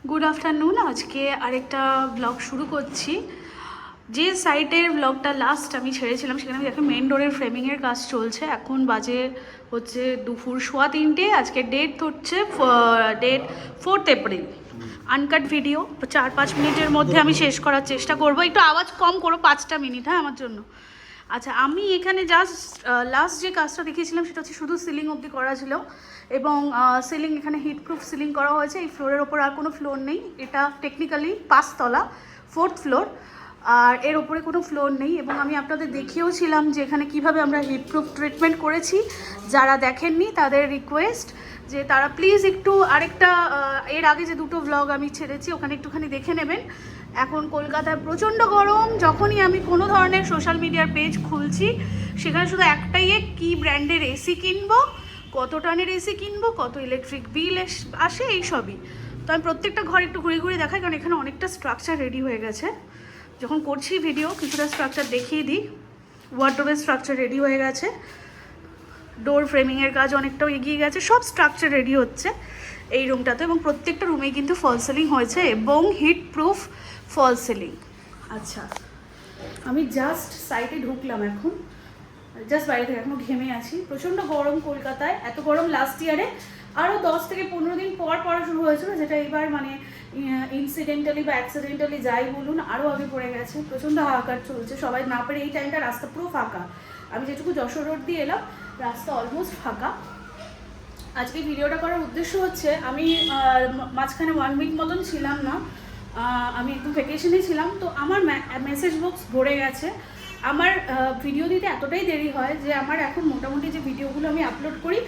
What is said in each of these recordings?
Good afternoon. আজকে আরেকটা blog শুরু করছি। যে সাইটের ব্লগটা লাস্ট আমি ছেড়েছিলাম সেখানে আমি দেখো মেন ডোরের ফ্রেমিংয়ের কাজ চলছে। এখন বাজে হচ্ছে দুপুর 3:15। আজকে ডেট হচ্ছে ডেট 4 এপ্রিল। আনকাট ভিডিও 4-5 মিনিটের মধ্যে আমি শেষ করার চেষ্টা করব। একটু আওয়াজ কম করো, 5টা মিনিট হ্যাঁ আমার জন্য। আচ্ছা, আমি এখানে জাস্ট লাস্ট যে কাজটা দেখিয়েছিলাম সেটা হচ্ছে শুধু সিলিং অবধি করা ছিল এবং সিলিং এখানে হিটপ্রুফ সিলিং করা হয়েছে। এই ফ্লোরের ওপর আর কোনো ফ্লোর নেই। এটা টেকনিক্যালি 5তলা, 4th ফ্লোর, আর এর ওপরে কোনো ফ্লোর নেই। এবং আমি আপনাদের দেখিয়েও ছিলাম যে এখানে কীভাবে আমরা হিটপ্রুফ ট্রিটমেন্ট করেছি। যারা দেখেননি তাদের রিকোয়েস্ট যে তারা প্লিজ একটু আরেকটা এর আগে যে দুটো ব্লগ আমি ছেড়েছি ওখানে একটুখানি দেখে নেবেন। এখন কলকাতায় প্রচণ্ড গরম। যখনই আমি কোনো ধরনের সোশ্যাল মিডিয়ার পেজ খুলছি সেখানে শুধু একটাই কী ব্র্যান্ডের এসি কিনবো, কত টনের এসি কিনবো, কত ইলেকট্রিক বিল আসে, এইসবই। তো আমি প্রত্যেকটা ঘর একটু ঘুরে ঘুরে দেখাই, কারণ এখানে অনেকটা স্ট্রাকচার রেডি হয়ে গেছে। যখন করছি ভিডিও কিছুটা স্ট্রাকচার দেখিয়ে দিই। ওয়ার্ডরোবের স্ট্রাকচার রেডি হয়ে গেছে, ডোর ফ্রেমিংয়ের কাজ অনেকটাও এগিয়ে গেছে, সব স্ট্রাকচার রেডি হচ্ছে এই রুমটাতে। এবং প্রত্যেকটা রুমেই কিন্তু ফল সিলিং হয়েছে এবং হিট প্রুফ ফল সিলিং। আচ্ছা, আমি জাস্ট সাইটে ঢুকলাম এখন, জাস্ট বাইরে থেকে এখনও ঘেমে আছি। প্রচণ্ড গরম কলকাতায়, এত গরম লাস্ট ইয়ারে আরও 10 থেকে 15 দিন পর পড়া শুরু হয়েছিল, যেটা এবার মানে ইনসিডেন্টালি বা অ্যাক্সিডেন্টালি যাই বলুন আরও আগে পড়ে গেছে। প্রচণ্ড হাহাকার চলছে, সবাই না পেরে এই টাইমটা রাস্তা পুরো ফাঁকা। আমি যেটুকু যশোর রোড দিয়ে এলাম রাস্তা অলমোস্ট ফাঁকা। আজকে ভিডিওটা করার উদ্দেশ্য হচ্ছে আমি মাঝখানে 1 উইক মতন ছিলাম না, আমি একটু ভ্যাকেশনে ছিলাম। তো আমার মেসেজ বক্স ভরে গেছে। আমার ভিডিও দিতে এতটাই দেরি হয় যে আমার এখন মোটামুটি যে ভিডিওগুলো আমি আপলোড করি,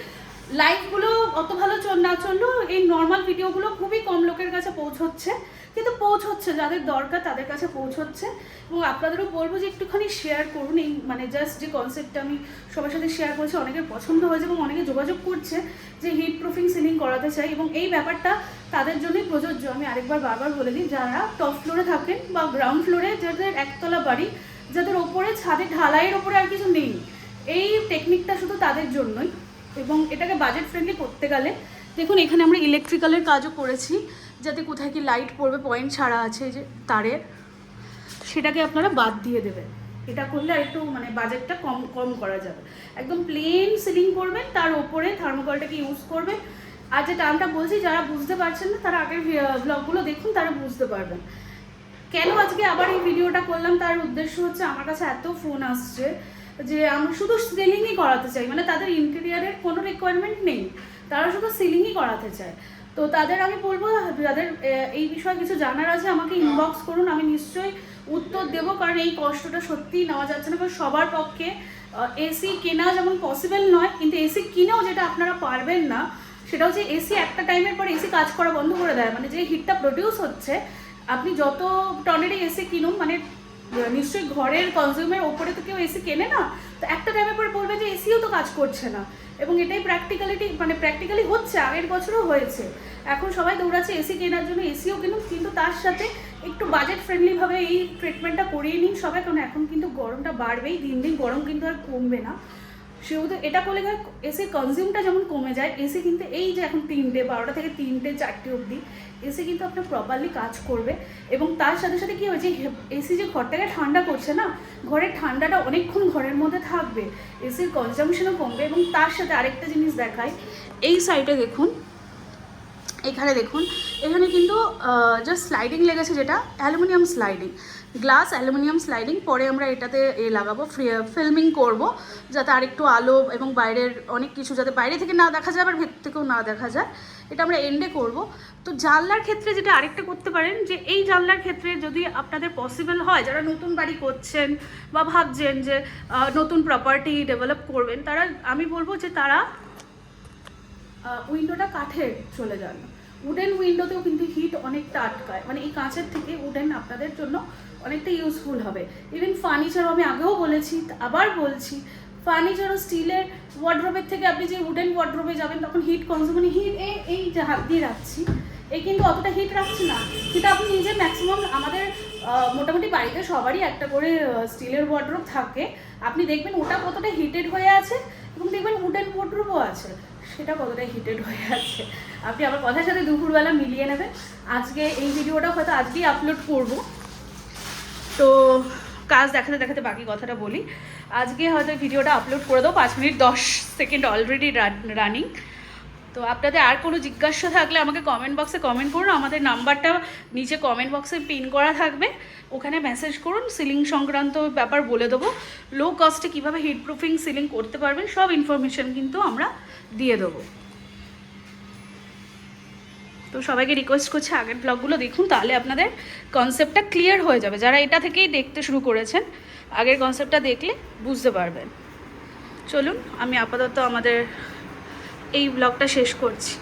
লাইভগুলো অত ভালো না চললেও এই নর্মাল ভিডিওগুলো খুবই কম লোকের কাছে পৌঁছচ্ছে, কিন্তু পৌঁছচ্ছে, যাদের দরকার তাদের কাছে পৌঁছচ্ছে। এবং আপনাদেরও বলবো যে একটুখানি শেয়ার করুন। এই মানে জাস্ট যে কনসেপ্টটা আমি সবার সাথে শেয়ার করছি, অনেকের পছন্দ হয়েছে এবং অনেকে যোগাযোগ করছে যে হিট প্রুফিং সিলিং করাতে চাই, এবং এই ব্যাপারটা তাদের জন্যই প্রযোজ্য। আমি আরেকবার বারবার বলে দিই, যারা টপ ফ্লোরে থাকেন বা গ্রাউন্ড ফ্লোরে, যাদের একতলা বাড়ি, যাদের ওপরে ছাদে ঢালাইয়ের ওপরে আর কিছু নেই, এই টেকনিকটা শুধু তাদের জন্যই। এবং এটাকে বাজেট ফ্রেন্ডলি করতে গেলে দেখুন এখানে আমরা ইলেকট্রিক্যালের কাজও করেছি, যাতে কোথায় কি লাইট পড়বে পয়েন্ট ছাড়া আছে যে তারের, সেটাকে আপনারা বাদ দিয়ে দেবেন। এটা করলে আর একটু মানে বাজেটটা কম করা যাবে। একদম প্লেন সিলিং করবেন, তার ওপরে থার্মোকলটাকে ইউজ করবেন। আর যে টার্মটা বলছি, যারা বুঝতে পারছেন না তারা আগের ব্লগগুলো দেখুন, তারা বুঝতে পারবেন। কেন আজকে আবার এই ভিডিওটা করলাম, তার উদ্দেশ্য হচ্ছে আমার কাছে এত ফোন আসছে যে আমরা শুধু সিলিংই করাতে চাই, মানে তাদের ইন্টেরিয়ারের কোনো রিকোয়ারমেন্ট নেই, তারা শুধু সিলিংই করাতে চায়। তো তাদের আমি বলবো, যাদের এই বিষয়ে কিছু জানার আছে আমাকে ইনবক্স করুন, আমি নিশ্চয়ই উত্তর দেবো। কারণ এই কষ্টটা সত্যিই নেওয়া যাচ্ছে না, কারণ সবার পক্ষে এসি কেনা যেমন পসিবল নয়, কিন্তু এসি কিনেও যেটা আপনারা পারবেন না সেটা হচ্ছে এসি একটা টাইমের পর এসি কাজ করা বন্ধ করে দেয়। মানে যে হিটটা প্রডিউস হচ্ছে, আপনি যত টনেরই এসি কিনুন, মানে নিশ্চয়ই ঘরের কনজিউমের ওপরে তো কেউ এসি কেনে না, তো একটা টাইমের পরে বলবে যে এসিও তো কাজ করছে না। এবং এটাই প্র্যাকটিক্যালি হচ্ছে, আগের বছরও হয়েছে। এখন সবাই দৌড়াচ্ছে এসি কেনার জন্য, এসিও কিনুন, কিন্তু তার সাথে একটু বাজেট ফ্রেন্ডলিভাবে এই ট্রিটমেন্টটা করিয়ে নিন সবাই। কারণ এখন কিন্তু গরমটা বাড়বেই, দিন দিন গরম কিন্তু আর কমবে না। সেহেতু এটা করলে এসির কনজিউমটা যেমন কমে যায়, এসি কিন্তু এই যে এখন 12টা থেকে 4টে অবধি এসি কিন্তু আপনার প্রপারলি কাজ করবে। এবং তার সাথে সাথে কী হয়েছে, এসি যে ঘরটাকে ঠান্ডা করছে না, ঘরের ঠান্ডাটা অনেকক্ষণ ঘরের মধ্যে থাকবে, এসির কনজামশনও কমবে। এবং তার সাথে আরেকটা জিনিস দেখায়, এই সাইডে দেখুন, এখানে দেখুন, এখানে কিন্তু জাস্ট স্লাইডিং লেগেছে, যেটা aluminium sliding, glass aluminium sliding. পরে আমরা এটাতে লাগাবো, ফিল্মিং করব, যাতে আরেকটু আলো এবং বাইরের অনেক কিছু যাতে বাইরে থেকে না দেখা যায়, আবার ভেতর থেকেও না দেখা যায়, এটা আমরা এন্ডে করব। তো জানলার ক্ষেত্রে যেটা আরেকটা করতে পারেন, যে এই জানলার ক্ষেত্রে যদি আপনাদের পসিবল হয়, যারা নতুন বাড়ি করছেন বা ভাবছেন যে নতুন প্রপার্টি ডেভেলপ করবেন, তারা আমি বলবো যে তারা উইন্ডোটা কাঠের চলে যান। উডেন উইন্ডোতেও কিন্তু হিট অনেকটা আটকায়, মানে এই কাঁচের থেকে উডেন আপনাদের জন্য অনেকটা ইউজফুল হবে। ইভেন ফার্নিচারও, আমি আগেও বলেছি আবার বলছি, ফার্নিচারও স্টিলের ওয়ার্ডরোবের থেকে আপনি যে উডেন ওয়ার্ডরোবে যাবেন তখন হিট কনজিউম, মানে হিট এই যে হাত দিয়ে রাখছি, এই কিন্তু অতটা হিট রাখছে না। কিন্তু আপনি নিজে ম্যাক্সিমাম আমাদের মোটামুটি বাড়িতে সবারই একটা করে স্টিলের ওয়ার্ডরোব থাকে, আপনি দেখবেন ওটা কতটা হিটেড হয়ে আছে, এবং দেখবেন উডেন ওয়ার্ডরোবও আছে, সেটা কতটা হিটেড হয়ে যাচ্ছে আপনি আমার কথার সাথে দুপুরবেলা মিলিয়ে নেবেন। আজকে এই ভিডিওটা হয়তো আজকেই আপলোড করব, তো কাজ দেখাতে দেখাতে বাকি কথাটা বলি। আজকে হয়তো ভিডিওটা আপলোড করে দেবো, 5 মিনিট 10 সেকেন্ড অলরেডি রানিং। তো আপনাদের আর কোনো জিজ্ঞাসা থাকলে আমাকে কমেন্ট বক্সে কমেন্ট করুন, আমাদের নাম্বারটা নিচে কমেন্ট বক্সে পিন করা থাকবে, ওখানে মেসেজ করুন। সিলিং সংক্রান্ত ব্যাপার বলে দেবো, লো কস্টে কীভাবে হিট প্রুফিং সিলিং করতে পারবেন সব ইনফরমেশান কিন্তু আমরা দিয়ে দেবো। তো সবাইকে রিকোয়েস্ট করছি আগের ব্লগগুলো দেখুন, তাহলে আপনাদের কনসেপ্টটা ক্লিয়ার হয়ে যাবে। যারা এটা থেকেই দেখতে শুরু করেছেন, আগের কনসেপ্টটা দেখলে বুঝতে পারবেন। চলুন আমি আপাতত আমাদের এই ব্লগটা শেষ করছি।